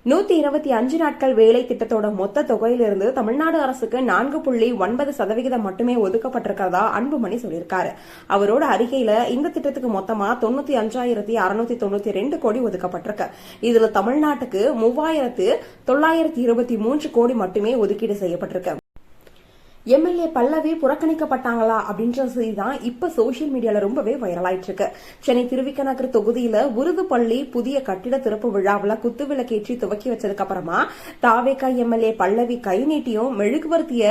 125 நாட்கள் வேலை திட்டத்தோட மொத்த தொகையிலிருந்து தமிழ்நாடு அரசுக்கு 4.9% மட்டுமே ஒதுக்கப்பட்டிருக்கிறதா அன்புமணி சொல்லியிருக்காரு. அவரோட அறிக்கையில இந்த திட்டத்துக்கு மொத்தமா 95,692 கோடி ஒதுக்கப்பட்டிருக்கு. இதுல தமிழ்நாட்டுக்கு 3,923 கோடி மட்டுமே ஒதுக்கீடு செய்யப்பட்டிருக்கு. எம்எல்ஏ பல்லவி புறக்கணிக்கப்பட்டாங்களா அப்படின்ற செய்தி தான் இப்ப சோசியல் மீடியால ரொம்பவே வைரல் ஆயிட்டு இருக்கு. சென்னை திருவிக நகர் தொகுதியில உருதுப்பள்ளி புதிய கட்டிட திறப்பு விழாவில் குத்துவிளக்கேற்றி துவக்கி வச்சதுக்கு அப்புறமா தாவேகா எம்எல்ஏ பல்லவி கை நீட்டியும் மெழுகுவர்த்திய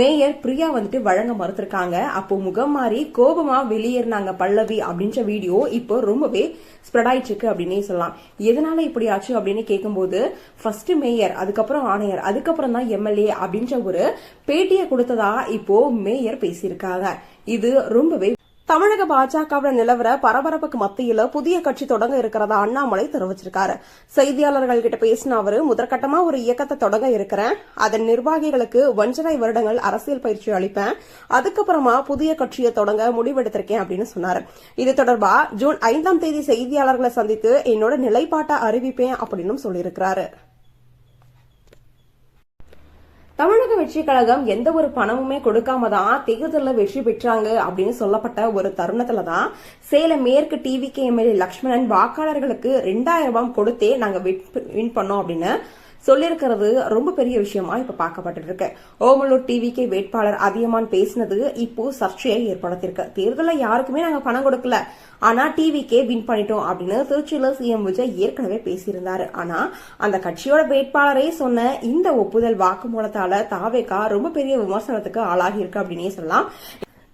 மேயர் பிரியா வழங்க மறுத்திருக்காங்க. அப்போ முகம் மாறி கோபமா வெளியேறினாங்க பல்லவி அப்படின்ற வீடியோ இப்போ ரொம்பவே ஸ்ப்ரெட் ஆயிட்டு இருக்கு அப்படின்னே சொல்லலாம். எதனால இப்படி ஆச்சு அப்படின்னு கேட்கும்போது ஃபர்ஸ்ட் மேயர், அதுக்கப்புறம் ஆணையர், அதுக்கப்புறம் தான் எம்எல்ஏ அப்படின்ற ஒரு பேட்டியை கொடுத்ததா இப்போ மேயர் பேசியிருக்காங்க. இது ரொம்பவே தமிழக பாஜகவுடன் நிலவர பரபரப்புக்கு மத்தியில புதிய கட்சி தொடங்க இருக்கிறதா அண்ணாமலை தெரிவிச்சிருக்காரு. செய்தியாளர்கள் கிட்ட பேசின அவரு முதற்கட்டமா ஒரு இயக்கத்தை தொடங்க இருக்கிறேன், அதன் நிர்வாகிகளுக்கு 1.5 வருடங்கள் அரசியல் பயிற்சி அளிப்பேன், அதுக்கப்புறமா புதிய கட்சியை தொடங்க முடிவெடுத்திருக்கேன் அப்படின்னு சொன்னாரு. இது தொடர்பா ஜூன் 5ஆம் தேதி செய்தியாளர்களை சந்தித்து என்னோட நிலைப்பாட்டை அறிவிப்பேன் அப்படின்னு சொல்லியிருக்கிறாரு. தமிழக வெற்றி கழகம் எந்த ஒரு பணமுமே கொடுக்காம தான் தேர்தலில் வெற்றி பெற்றாங்க அப்படின்னு சொல்லப்பட்ட ஒரு தருணத்துலதான் சேலம் மேற்கு டிவிகே எம்எல்ஏ லட்சுமணன் வாக்காளர்களுக்கு 2000 ரூபாய் கொடுத்தே நாங்க வின் பண்ணோம் அப்படின்னு சொல்லிருக்கிறது ரொம்ப பெரிய விஷயமா இப்ப பார்க்கப்பட்டு இருக்கு. ஓமலூர் டிவிகே வேட்பாளர் அதியமான் பேசினது இப்போ சர்ச்சையை ஏற்படுத்தியிருக்கு. தேர்தலில் யாருக்குமே நாங்க பணம் கொடுக்கல, ஆனா டிவிகே வின் பண்ணிட்டோம் அப்படின்னு திருச்சியில சிஎம் விஜய் ஏற்கனவே பேசியிருந்தாரு. ஆனா அந்த கட்சியோட வேட்பாளரே சொன்ன இந்த ஒப்புதல் வாக்குமூலத்தால தாவேகா ரொம்ப பெரிய விமர்சனத்துக்கு ஆளாகி இருக்கு அப்படின்னே சொல்லலாம்.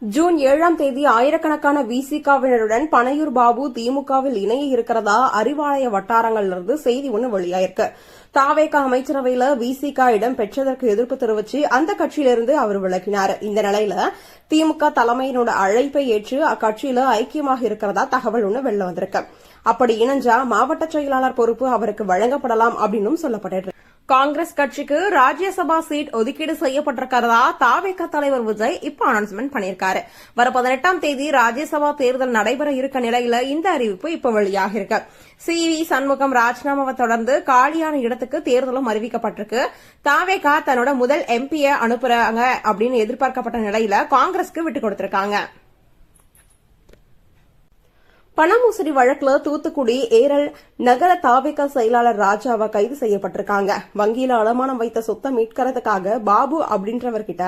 ஜூன் 7ஆம் தேதி ஆயிரக்கணக்கான விசிகாவினருடன் பனையூர் பாபு திமுகவில் இணைய இருக்கிறதா அறிவாலய வட்டாரங்களிலிருந்து செய்தி ஒன்று வெளியாயிருக்கு. தாவேகா அமைச்சரவையில விசிகா இடம் பெற்றதற்கு எதிர்ப்பு தெரிவிச்சு அந்த கட்சியிலிருந்து அவர் விலகினார். இந்த நிலையில திமுக தலைமையினோட அழைப்பை ஏற்று அக்கட்சியில ஐக்கியமாக இருக்கிறதா தகவல் ஒன்று வெளில வந்திருக்கு. அப்படி இணைஞ்சா மாவட்ட செயலாளர் பொறுப்பு அவருக்கு வழங்கப்படலாம் அப்படின்னு சொல்லப்பட்டிருக்கு. காங்கிரஸ் கட்சிக்கு ராஜ்யசபா சீட் ஒதுக்கீடு செய்யப்பட்டிருக்கிறதா தாவேகா தலைவர் விஜய் இப்ப அனௌன்ஸ்மெண்ட் பண்ணியிருக்காரு. வர 18ஆம் தேதி ராஜ்யசபா தேர்தல் நடைபெற இருக்க நிலையில இந்த அறிவிப்பு இப்ப வெளியாக இருக்கு. CV சண்முகம் ராஜினாமாவை தொடர்ந்து காலியான இடத்துக்கு தேர்தலும் அறிவிக்கப்பட்டிருக்கு. தாவேகா தன்னோட முதல் MP அனுப்புறாங்க அப்படின்னு எதிர்பார்க்கப்பட்ட நிலையில காங்கிரஸ்க்கு விட்டுக் கொடுத்திருக்காங்க. பண மோசடி வழக்குல தூத்துக்குடி ஏரல் நகர தாவேகா செயலாளர் ராஜாவா கைது செய்யப்பட்டிருக்காங்க. வங்கியில அடமானம் வைத்த சொத்தை மீட்கிறதுக்காக பாபு அப்படின்றவர்கிட்ட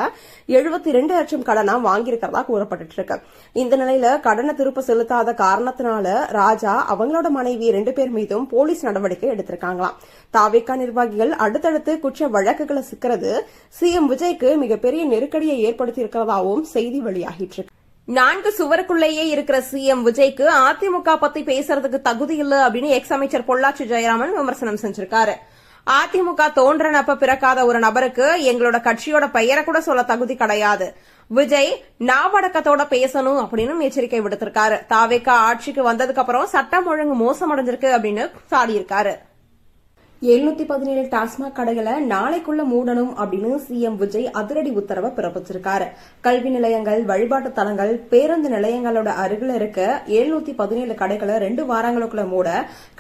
72 லட்சம் கடனா வாங்கியிருக்கிறதா கூறப்பட்டு இருக்கு. இந்த நிலையில கடனை திருப்ப செலுத்தாத காரணத்தினால ராஜா அவங்களோட மனைவி 2 பேர் மீதும் போலீஸ் நடவடிக்கை எடுத்திருக்காங்களாம். தாவேகா நிர்வாகிகள் அடுத்தடுத்து குற்ற வழக்குகளை சிக்கிறது சிஎம் விஜய்க்கு மிகப்பெரிய நெருக்கடியை ஏற்படுத்தி இருக்கிறதாவும் செய்தி வெளியாகிட்டு இருக்கு. 4 சுவருக்குள்ளேயே இருக்கிற சிஎம் விஜய்க்கு அதிமுக பத்தி பேசுறதுக்கு தகுதி இல்ல அப்படின்னு எக்ஸ் அமைச்சர் பொள்ளாச்சி ஜெயராமன் விமர்சனம் செஞ்சிருக்காரு. அதிமுக தோன்றனப்ப பிறக்காத ஒரு நபருக்கு எங்களோட கட்சியோட பெயரை கூட சொல்ல தகுதி கிடையாது. விஜய் நாவடக்கத்தோட பேசணும் அப்படின்னு எச்சரிக்கை விடுத்திருக்காரு. தாவேகா ஆட்சிக்கு வந்ததுக்கு அப்புறம் சட்டம் ஒழுங்கு மோசமடைஞ்சிருக்கு அப்படின்னு சாடியிருக்காரு. 717 டாஸ்மாக் கடைகளை நாளைக்குள்ள மூடணும் அப்படின்னு சிஎம் விஜய் அதிரடி உத்தரவை பிறப்பிச்சிருக்காரு. கல்வி நிலையங்கள், வழிபாட்டு தலங்கள், பேருந்து நிலையங்களோட அருகில் இருக்க 717 கடைகளை 2 வாரங்களுக்குள்ள மூட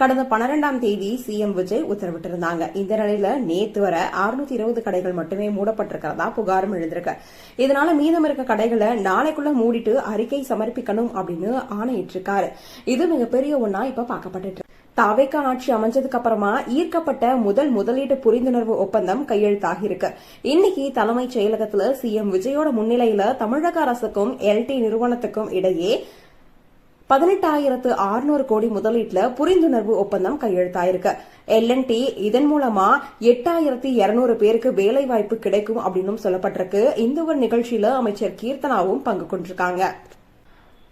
கடந்த 12ஆம் தேதி சிஎம் விஜய் உத்தரவிட்டிருந்தாங்க. இந்த நிலையில நேத்து வர 620 கடைகள் மட்டுமே மூடப்பட்டிருக்கிறதா புகாரும் எழுந்திருக்கு. இதனால மீதம் இருக்க கடைகளை நாளைக்குள்ள மூடிட்டு அறிக்கை சமர்ப்பிக்கணும் அப்படின்னு ஆணையிட்டிருக்காரு. இது மிகப்பெரிய ஒன்னா இப்ப பார்க்கப்பட்டு தாவேகா ஆட்சி அமைஞ்சதுக்கு அப்புறமா ஈர்க்கப்பட்ட முதல் முதலீட்டு புரிந்துணர்வு ஒப்பந்தம் கையெழுத்தாகி இருக்கு. இன்னைக்கு தலைமைச் செயலகத்துல சிஎம் விஜயோட முன்னிலையில தமிழக அரசுக்கும் LT நிறுவனத்துக்கும் இடையே 18,600 கோடி முதலீட்டுல புரிந்துணர்வு ஒப்பந்தம் கையெழுத்தாயிருக்கு. L&T இதன் மூலமா 8,200 பேருக்கு வேலை வாய்ப்பு கிடைக்கும் அப்படின்னு சொல்லப்பட்டிருக்கு. இந்த ஒரு நிகழ்ச்சியில அமைச்சர் கீர்த்தனாவும் பங்கு கொண்டிருக்காங்க.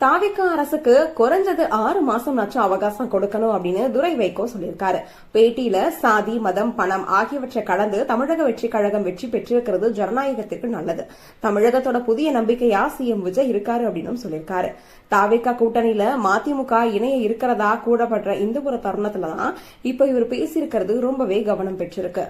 தாவேகா அரசுக்கு குறைஞ்சது 6 மாசம் அவகாசம் கொடுக்கணும் அப்படின்னு துரை வைகோ சொல்லியிருக்காரு. பேட்டியில சாதி, மதம், பணம் ஆகியவற்றை கடந்து தமிழக வெற்றி கழகம் வெற்றி பெற்றிருக்கிறது ஜனநாயகத்திற்கு நல்லது. தமிழகத்தோட புதிய நம்பிக்கையா சிஎம் விஜய் இருக்காரு அப்படின்னு சொல்லியிருக்காரு. தாவேகா கூட்டணியில மதிமுக இணைய இருக்கிறதா கூடப்படுற இந்த ஒரு தருணத்துலதான் இப்ப இவர் பேசியிருக்கிறது ரொம்பவே கவனம் பெற்றிருக்கு.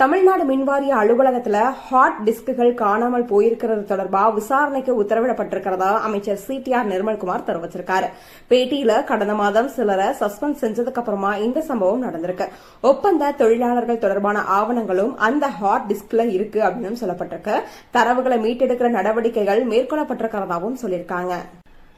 தமிழ்நாடு மின்வாரிய அலுவலகத்துல ஹார்ட் டிஸ்குகள் காணாமல் போயிருக்கிறது தொடர்பா விசாரணைக்கு உத்தரவிடப்பட்டிருக்கிறதா அமைச்சர் CTR நிர்மல்குமார் தெரிவிச்சிருக்காரு. பேட்டியில கடந்த மாதம் சிலரை சஸ்பெண்ட் செஞ்சதுக்கு அப்புறமா இந்த சம்பவம் நடந்திருக்கு. ஒப்பந்த தொழிலாளர்கள் தொடர்பான ஆவணங்களும் அந்த ஹார்ட் டிஸ்க்ல இருக்கு அப்படின்னு சொல்லப்பட்டிருக்கு. தரவுகளை மீட்டெடுக்கிற நடவடிக்கைகள் மேற்கொள்ளப்பட்டிருக்கிறதாவும் சொல்லியிருக்காங்க.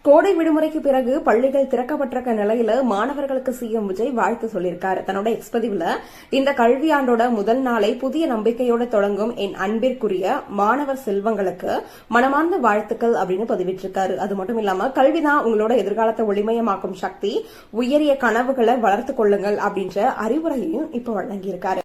கோடை விடுமுறைக்கு பிறகு பள்ளிகள் திறக்கப்பட்டிருக்க நிலையில மாணவர்களுக்கு CM விஜய் வாழ்த்து சொல்லியிருக்காரு. தன்னோட எக்ஸ்பதிவுல இந்த கல்வியாண்டோட முதல் நாளை புதிய நம்பிக்கையோட தொடங்கும் என் அன்பிற்குரிய மாணவர் செல்வங்களுக்கு மனமார்ந்த வாழ்த்துக்கள் அப்படின்னு பதிவிட்டிருக்காரு. அது மட்டும் இல்லாம கல்விதான் உங்களோட எதிர்காலத்தை ஒளிமயமாக்கும் சக்தி, உயரிய கனவுகளை வளர்த்துக் கொள்ளுங்கள் அப்படின்ற அறிவுரையையும் இப்ப வழங்கியிருக்காரு.